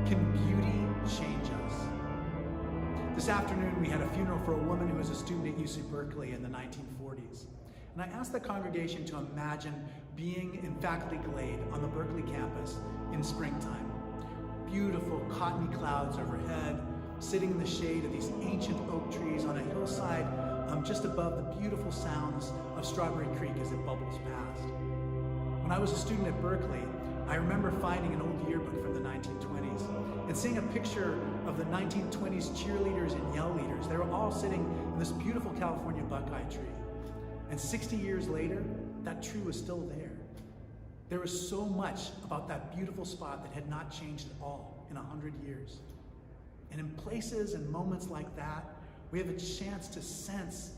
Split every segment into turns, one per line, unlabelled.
Can beauty change us? This afternoon, we had a funeral for a woman who was a student at UC Berkeley in the 1940s. And I asked the congregation to imagine being in faculty glade on the Berkeley campus in springtime. Beautiful cottony clouds overhead, sitting in the shade of these ancient oak trees on a hillside just above the beautiful sounds of Strawberry Creek as it bubbles past. When I was a student at Berkeley, I remember finding an old yearbook from the 1920s and seeing a picture of the 1920s cheerleaders and yell leaders. They were all sitting in this beautiful California buckeye tree. And 60 years later, that tree was still there. There was so much about that beautiful spot that had not changed at all in 100 years. And in places and moments like that, we have a chance to sense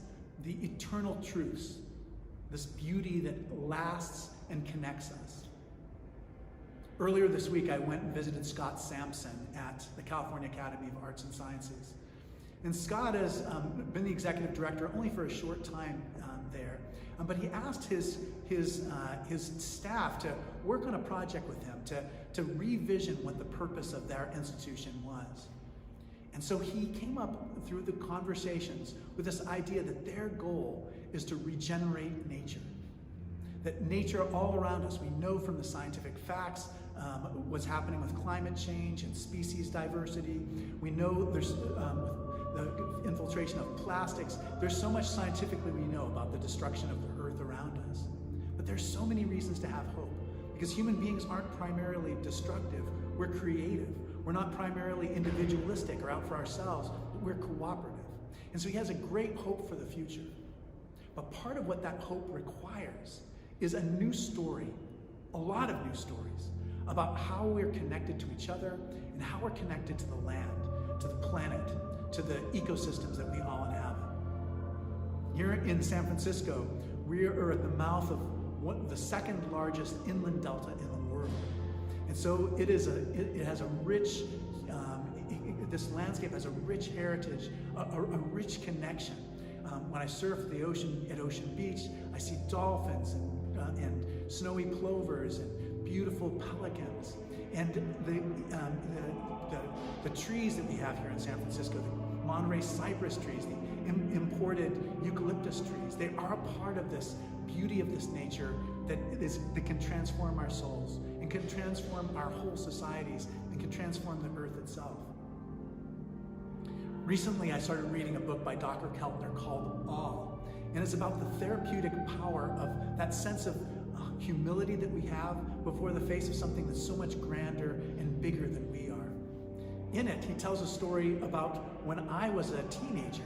the eternal truths, this beauty that lasts and connects us. Earlier this week, I went and visited Scott Sampson at the California Academy of Arts and Sciences. And Scott has been the executive director only for a short time there, but he asked his staff to work on a project with him to revision what the purpose of their institution was. And so he came up through the conversations with this idea that their goal is to regenerate nature. That nature all around us, we know from the scientific facts, what's happening with climate change and species diversity. We know there's the infiltration of plastics. There's so much scientifically we know about the destruction of the earth around us. But there's so many reasons to have hope, because human beings aren't primarily destructive, we're creative. We're not primarily individualistic or out for ourselves, but we're cooperative. And so he has a great hope for the future. But part of what that hope requires is a new story, a lot of new stories, about how we're connected to each other and how we're connected to the land, to the planet, to the ecosystems that we all inhabit. Here in San Francisco, we are at the mouth of the second largest inland delta in the world. And so it has a rich, this landscape has a rich heritage, a rich connection. When I surf the ocean at Ocean Beach, I see dolphins and snowy plovers and beautiful pelicans. And the trees that we have here in San Francisco, the Monterey cypress trees, the imported eucalyptus trees, they are a part of this beauty of this nature that can transform our souls and can transform our whole societies and can transform the earth itself. Recently, I started reading a book by Dr. Keltner called Awe, and it's about the therapeutic power of that sense of humility that we have before the face of something that's so much grander and bigger than we are. In it, he tells a story about when I was a teenager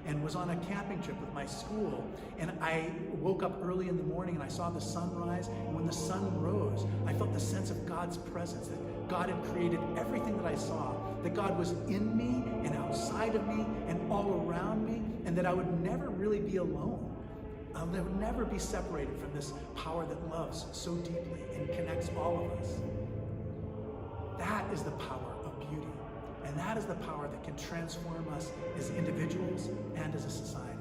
and was on a camping trip with my school, and I woke up early in the morning and I saw the sun rise, and when the sun rose, I felt the sense of God's presence, that God had created everything that I saw, that God was in me and outside of me and all around me, and that I would never really be alone. I would never be separated from this power that loves so deeply and connects all of us. That is the power of beauty. And that is the power that can transform us as individuals and as a society.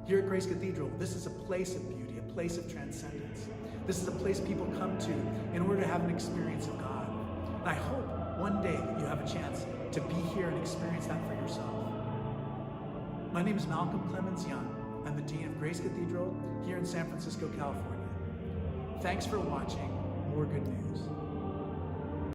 Here at Grace Cathedral, this is a place of beauty, a place of transcendence. This is a place people come to in order to have an experience of God. And I hope one day that you have a chance to be here and experience that for yourself. My name is Malcolm Clemens Young. I'm the Dean of Grace Cathedral here in San Francisco, California. Thanks for watching More Good News.